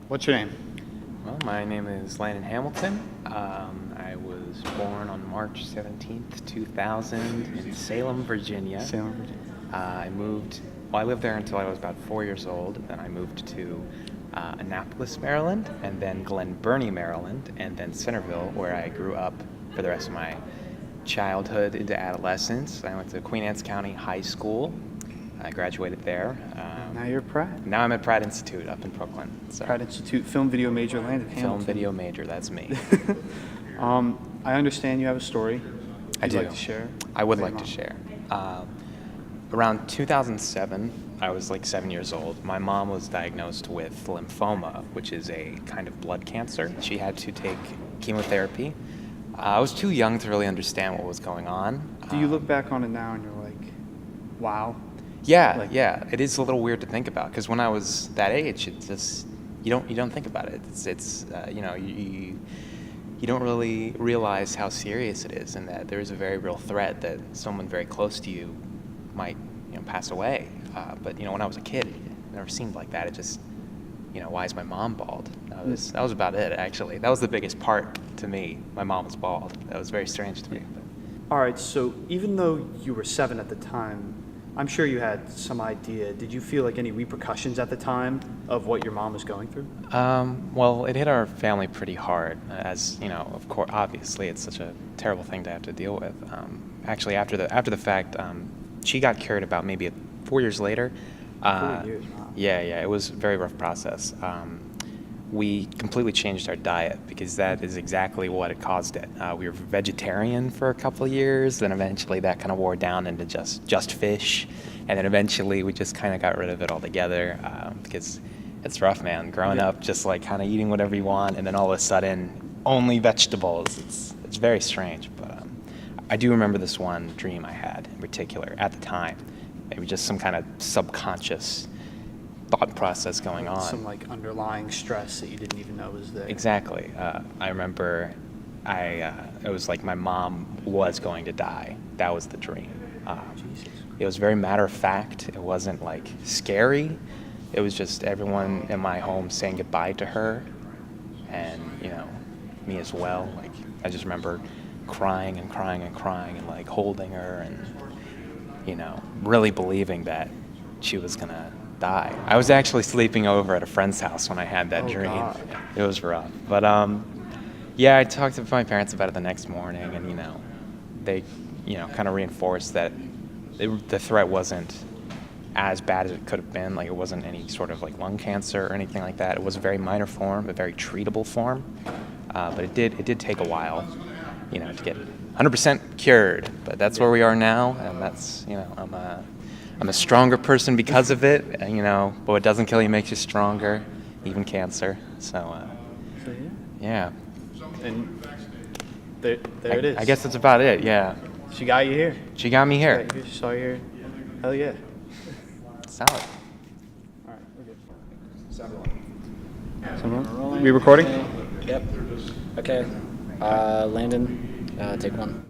What's your name? Well, my name is Landon Hamilton. I was born on March 17th, 2000 in Salem, Virginia. Salem, Virginia. I lived there until I was about 4 years old. Then I moved to Annapolis, Maryland, and then Glen Burnie, Maryland, and then Centerville, where I grew up for the rest of my childhood into adolescence. I went to Queen Anne's County High School. I graduated there. Now you're at Pratt. Now I'm at Pratt Institute up in Brooklyn. So. Pratt Institute, film video major, Landon Hamilton. Film video major, that's me. I understand you have a story I do. you'd like to share. I would like to share. Around 2007, I was like 7 years old. My mom was diagnosed with lymphoma, which is a kind of blood cancer. She had to take chemotherapy. I was too young to really understand what was going on. Do you look back on it now and you're like, wow? Yeah. It is a little weird to think about because when I was that age, it just you don't think about it. You don't really realize how serious it is, and that there is a very real threat that someone very close to you might pass away. But when I was a kid, it never seemed like that. It just why is my mom bald? That was about it, actually. That was the biggest part to me. My mom was bald. That was very strange to me. All right, so even though you were 7 at the time, I'm sure you had some idea. Did you feel like any repercussions at the time of what your mom was going through? Well, it hit our family pretty hard, as of course, obviously, it's such a terrible thing to have to deal with. Actually, after the fact, she got cured about maybe 4 years later. 4 years, wow. Yeah, it was a very rough process. We completely changed our diet because that is exactly what it caused it. We were vegetarian for a couple of years, then eventually that kind of wore down into just fish, and then eventually we just kind of got rid of it altogether because it's rough, man. Growing up, just like kind of eating whatever you want, and then all of a sudden only vegetables. It's very strange, but I do remember this one dream I had in particular at the time. Maybe just some kind of subconscious thought process going on. Some like underlying stress that you didn't even know was there. Exactly. I remember it was like my mom was going to die. That was the dream. Jesus. It was very matter of fact. It wasn't like scary. It was just everyone in my home saying goodbye to her, and me as well. Like I just remember crying and like holding her and really believing that she was gonna die. I was actually sleeping over at a friend's house when I had that dream. God. It was rough. But I talked to my parents about it the next morning, and they kind of reinforced that the threat wasn't as bad as it could have been. Like it wasn't any sort of like lung cancer or anything like that. It was a very minor form, a very treatable form. But it did take a while, to get 100% cured. But that's where we are now, and that's I'm a stronger person because of it, but what doesn't kill you makes you stronger, even cancer. So yeah. And there it is. I guess that's about it, yeah. She got you here. She got me here. She saw you here. Hell yeah. Solid. All right, we're good. Someone? We recording? Yep. Okay. Landon, take one.